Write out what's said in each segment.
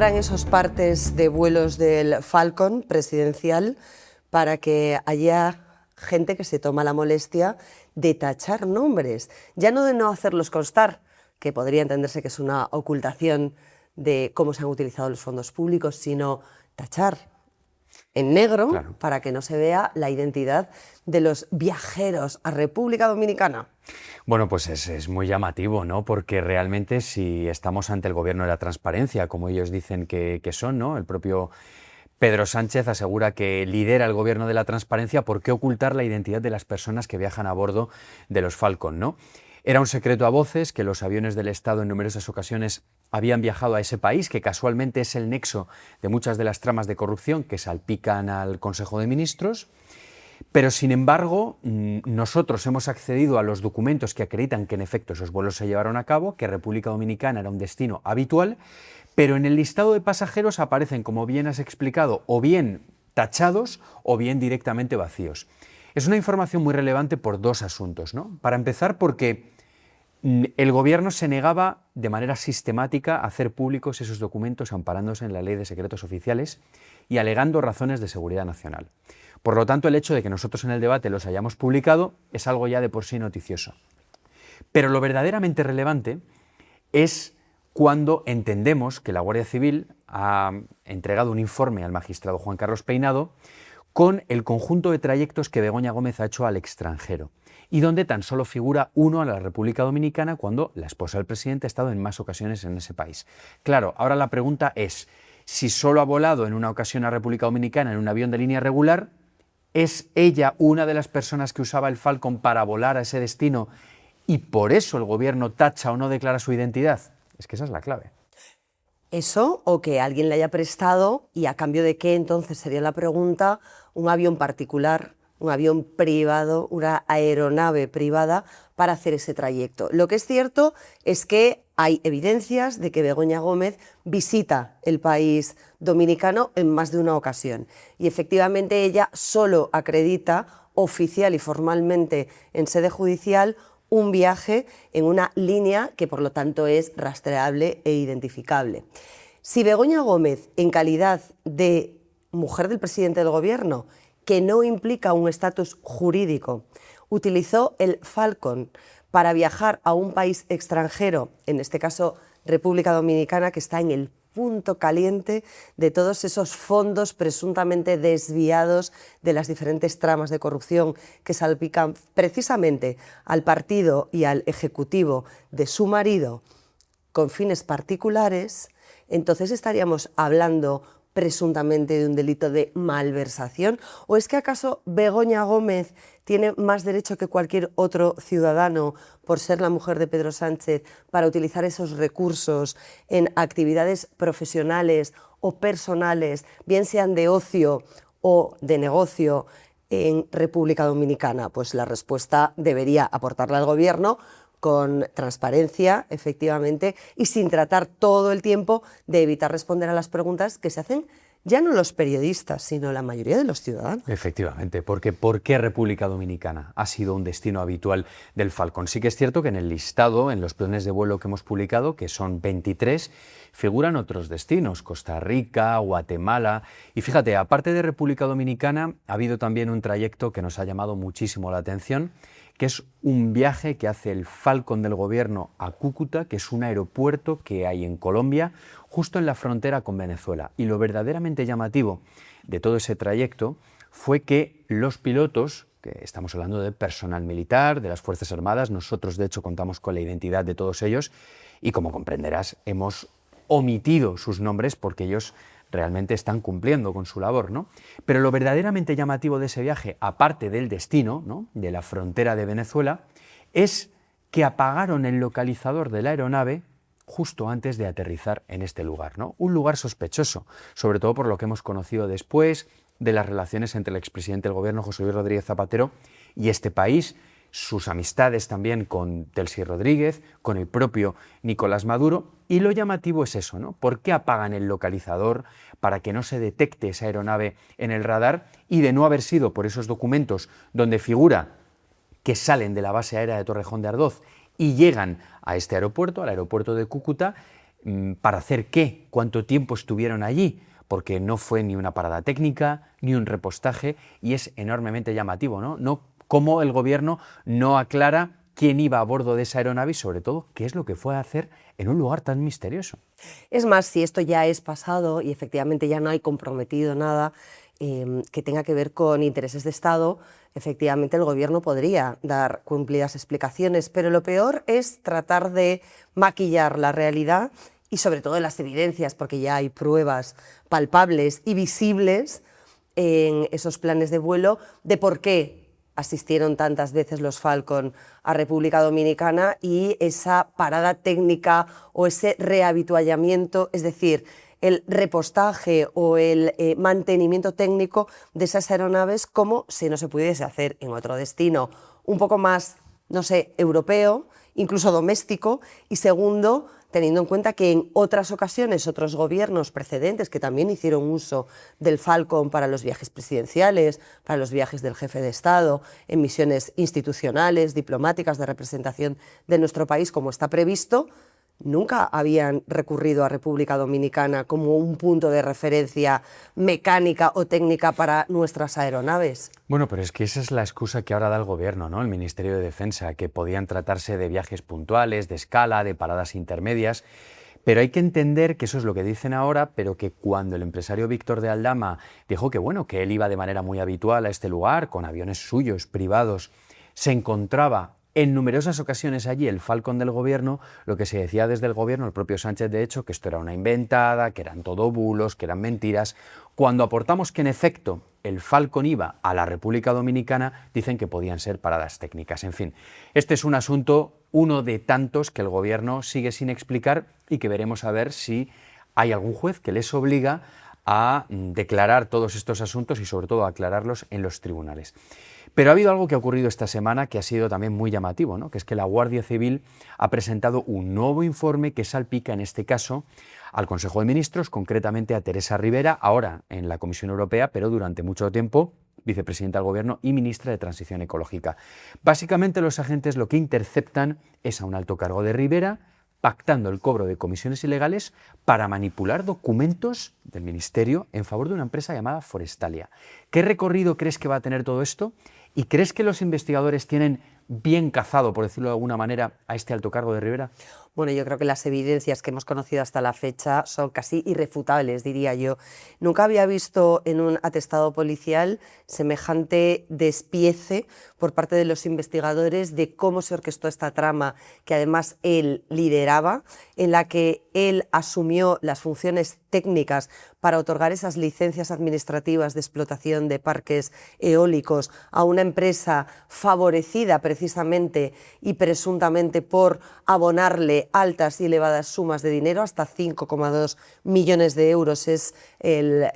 habrán esos partes de vuelos del Falcon presidencial para que haya gente que se toma la molestia de tachar nombres, ya no de no hacerlos constar, que podría entenderse que es una ocultación de cómo se han utilizado los fondos públicos, sino tachar en negro, claro, para que no se vea la identidad de los viajeros a República Dominicana. Bueno, pues es muy llamativo, ¿no? Porque realmente si estamos ante el gobierno de la transparencia, como ellos dicen que son, ¿no? El propio Pedro Sánchez asegura que lidera el gobierno de la transparencia. ¿Por qué ocultar la identidad de las personas que viajan a bordo de los Falcon, ¿no? Era un secreto a voces que los aviones del Estado en numerosas ocasiones habían viajado a ese país, que casualmente es el nexo de muchas de las tramas de corrupción que salpican al Consejo de Ministros. Pero, sin embargo, nosotros hemos accedido a los documentos que acreditan que, en efecto, esos vuelos se llevaron a cabo, que República Dominicana era un destino habitual, pero en el listado de pasajeros aparecen, como bien has explicado, o bien tachados o bien directamente vacíos. Es una información muy relevante por dos asuntos, ¿no? Para empezar, porque el gobierno se negaba de manera sistemática a hacer públicos esos documentos amparándose en la Ley de Secretos Oficiales y alegando razones de seguridad nacional. Por lo tanto, el hecho de que nosotros en el debate los hayamos publicado es algo ya de por sí noticioso. Pero lo verdaderamente relevante es cuando entendemos que la Guardia Civil ha entregado un informe al magistrado Juan Carlos Peinado con el conjunto de trayectos que Begoña Gómez ha hecho al extranjero y donde tan solo figura uno a la República Dominicana cuando la esposa del presidente ha estado en más ocasiones en ese país. Claro, ahora la pregunta es, si solo ha volado en una ocasión a República Dominicana en un avión de línea regular, ¿es ella una de las personas que usaba el Falcon para volar a ese destino y por eso el gobierno tacha o no declara su identidad? Es que esa es la clave. Eso, o que alguien le haya prestado, y a cambio de qué, entonces sería la pregunta, un avión particular, un avión privado, una aeronave privada para hacer ese trayecto. Lo que es cierto es que hay evidencias de que Begoña Gómez visita el país dominicano en más de una ocasión y efectivamente ella solo acredita oficial y formalmente en sede judicial un viaje en una línea que por lo tanto es rastreable e identificable. Si Begoña Gómez, en calidad de mujer del presidente del gobierno, que no implica un estatus jurídico, utilizó el Falcon para viajar a un país extranjero, en este caso República Dominicana, que está en el punto caliente de todos esos fondos presuntamente desviados de las diferentes tramas de corrupción que salpican precisamente al partido y al ejecutivo de su marido con fines particulares, entonces estaríamos hablando presuntamente de un delito de malversación. ¿O es que acaso Begoña Gómez tiene más derecho que cualquier otro ciudadano, por ser la mujer de Pedro Sánchez, para utilizar esos recursos en actividades profesionales o personales, bien sean de ocio o de negocio, en República Dominicana? Pues la respuesta debería aportarla al gobierno con transparencia, efectivamente, y sin tratar todo el tiempo de evitar responder a las preguntas que se hacen ya no los periodistas, sino la mayoría de los ciudadanos. Efectivamente, porque ¿por qué República Dominicana ha sido un destino habitual del Falcon? Sí que es cierto que en el listado, en los planes de vuelo que hemos publicado, que son 23, figuran otros destinos, Costa Rica, Guatemala, y fíjate, aparte de República Dominicana, ha habido también un trayecto que nos ha llamado muchísimo la atención, que es un viaje que hace el Falcon del gobierno a Cúcuta, que es un aeropuerto que hay en Colombia, justo en la frontera con Venezuela. Y lo verdaderamente llamativo de todo ese trayecto fue que los pilotos, que estamos hablando de personal militar, de las Fuerzas Armadas, nosotros de hecho contamos con la identidad de todos ellos y como comprenderás hemos omitido sus nombres porque ellos realmente están cumpliendo con su labor, ¿no? Pero lo verdaderamente llamativo de ese viaje, aparte del destino, ¿no?, de la frontera de Venezuela, es que apagaron el localizador de la aeronave justo antes de aterrizar en este lugar, ¿no? Un lugar sospechoso, sobre todo por lo que hemos conocido después de las relaciones entre el expresidente del gobierno, José Luis Rodríguez Zapatero, y este país, sus amistades también con Delcy Rodríguez, con el propio Nicolás Maduro, y lo llamativo es eso, ¿no? ¿Por qué apagan el localizador para que no se detecte esa aeronave en el radar? Y de no haber sido por esos documentos donde figura que salen de la base aérea de Torrejón de Ardoz y llegan a este aeropuerto, al aeropuerto de Cúcuta, ¿Para hacer qué? ¿Cuánto tiempo estuvieron allí? Porque no fue ni una parada técnica, ni un repostaje, y es enormemente llamativo, ¿no? Cómo el gobierno no aclara quién iba a bordo de esa aeronave y, sobre todo, qué es lo que fue a hacer en un lugar tan misterioso. Es más, si esto ya es pasado y efectivamente ya no hay comprometido nada que tenga que ver con intereses de Estado, efectivamente el gobierno podría dar cumplidas explicaciones, pero lo peor es tratar de maquillar la realidad y sobre todo las evidencias, porque ya hay pruebas palpables y visibles en esos planes de vuelo de por qué asistieron tantas veces los Falcon a República Dominicana y esa parada técnica o ese rehabituallamiento, es decir, el repostaje o el mantenimiento técnico de esas aeronaves como si no se pudiese hacer en otro destino un poco más, no sé, europeo, incluso doméstico, y segundo, teniendo en cuenta que en otras ocasiones otros gobiernos precedentes que también hicieron uso del Falcon para los viajes presidenciales, para los viajes del jefe de Estado, en misiones institucionales, diplomáticas, de representación de nuestro país, como está previsto, nunca habían recurrido a República Dominicana como un punto de referencia mecánica o técnica para nuestras aeronaves. Bueno, pero es que esa es la excusa que ahora da el gobierno, ¿no? El Ministerio de Defensa, que podían tratarse de viajes puntuales, de escala, de paradas intermedias. Pero hay que entender que eso es lo que dicen ahora, pero que cuando el empresario Víctor de Aldama dijo que, bueno, que él iba de manera muy habitual a este lugar, con aviones suyos, privados, se encontraba en numerosas ocasiones allí el Falcon del gobierno, lo que se decía desde el gobierno, el propio Sánchez de hecho, que esto era una inventada, que eran todo bulos, que eran mentiras. Cuando aportamos que en efecto el Falcon iba a la República Dominicana, dicen que podían ser paradas técnicas. En fin, este es un asunto, uno de tantos que el gobierno sigue sin explicar y que veremos a ver si hay algún juez que les obliga a declarar todos estos asuntos y sobre todo a aclararlos en los tribunales. Pero ha habido algo que ha ocurrido esta semana que ha sido también muy llamativo, ¿no? Que es que la Guardia Civil ha presentado un nuevo informe que salpica, en este caso, al Consejo de Ministros, concretamente a Teresa Rivera, ahora en la Comisión Europea, pero durante mucho tiempo vicepresidenta del Gobierno y ministra de Transición Ecológica. Básicamente los agentes lo que interceptan es a un alto cargo de Rivera, pactando el cobro de comisiones ilegales para manipular documentos del Ministerio en favor de una empresa llamada Forestalia. ¿Qué recorrido crees que va a tener todo esto? ¿Y crees que los investigadores tienen bien cazado, por decirlo de alguna manera, a este alto cargo de Rivera? Bueno, yo creo que las evidencias que hemos conocido hasta la fecha son casi irrefutables, diría yo. Nunca había visto en un atestado policial semejante despiece por parte de los investigadores de cómo se orquestó esta trama, que además él lideraba, en la que él asumió las funciones técnicas para otorgar esas licencias administrativas de explotación de parques eólicos a una empresa favorecida precisamente y presuntamente por abonarle altas y elevadas sumas de dinero, hasta 5,2 millones de euros es el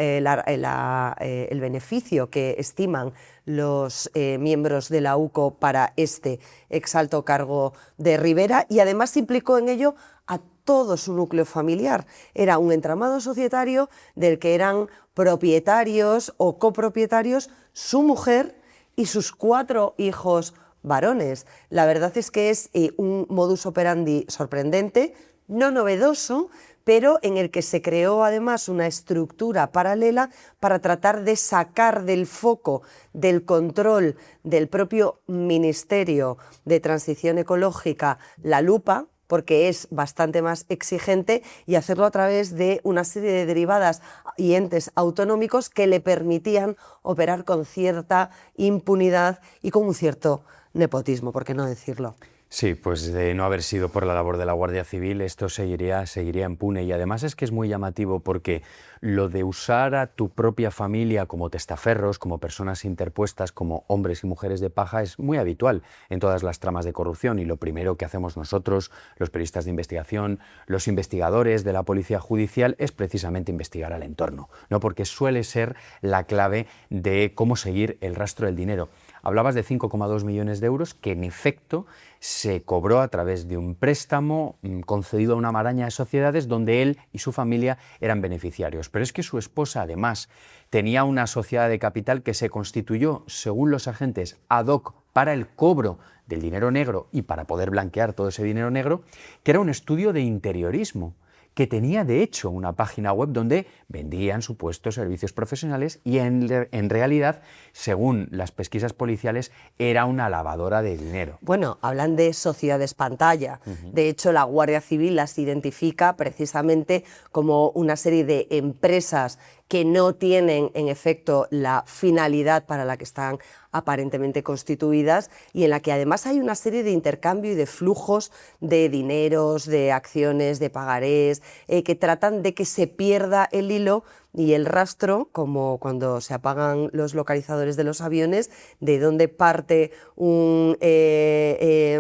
beneficio que estiman los miembros de la UCO para este exalto cargo de Rivera, y además implicó en ello a todo su núcleo familiar. Era un entramado societario del que eran propietarios o copropietarios su mujer y sus 4 hijos varones. La verdad es que es un modus operandi sorprendente, no novedoso, pero en el que se creó además una estructura paralela para tratar de sacar del foco del control del propio Ministerio de Transición Ecológica la lupa, porque es bastante más exigente, y hacerlo a través de una serie de derivadas y entes autonómicos que le permitían operar con cierta impunidad y con un cierto nepotismo, ¿por qué no decirlo? Sí, pues de no haber sido por la labor de la Guardia Civil, esto seguiría impune. Y además es que es muy llamativo porque lo de usar a tu propia familia como testaferros, como personas interpuestas, como hombres y mujeres de paja, es muy habitual en todas las tramas de corrupción. Y lo primero que hacemos nosotros, los periodistas de investigación, los investigadores de la Policía Judicial, es precisamente investigar al entorno, ¿no? Porque suele ser la clave de cómo seguir el rastro del dinero. Hablabas de 5,2 millones de euros que en efecto se cobró a través de un préstamo concedido a una maraña de sociedades donde él y su familia eran beneficiarios. Pero es que su esposa además tenía una sociedad de capital que se constituyó, según los agentes, ad hoc para el cobro del dinero negro y para poder blanquear todo ese dinero negro, que era un estudio de interiorismo, que tenía de hecho una página web donde vendían supuestos servicios profesionales y en realidad, según las pesquisas policiales, era una lavadora de dinero. Bueno, hablan de sociedades pantalla. De hecho, la Guardia Civil las identifica precisamente como una serie de empresas que no tienen, en efecto, la finalidad para la que están aparentemente constituidas y en la que además hay una serie de intercambio y de flujos de dineros, de acciones, de pagarés, que tratan de que se pierda el hilo y el rastro, como cuando se apagan los localizadores de los aviones, de dónde parte un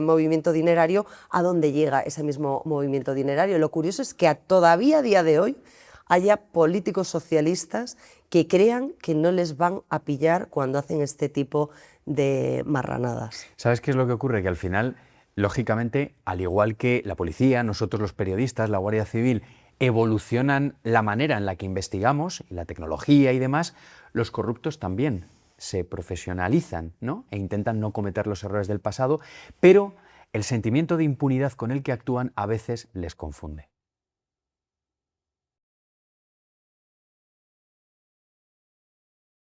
movimiento dinerario, a dónde llega ese mismo movimiento dinerario. Lo curioso es que todavía a día de hoy haya políticos socialistas que crean que no les van a pillar cuando hacen este tipo de marranadas. ¿Sabes qué es lo que ocurre? Que al final, lógicamente, al igual que la policía, nosotros los periodistas, la Guardia Civil, evolucionan la manera en la que investigamos, y la tecnología y demás, los corruptos también se profesionalizan, ¿no? E intentan no cometer los errores del pasado, pero el sentimiento de impunidad con el que actúan a veces les confunde.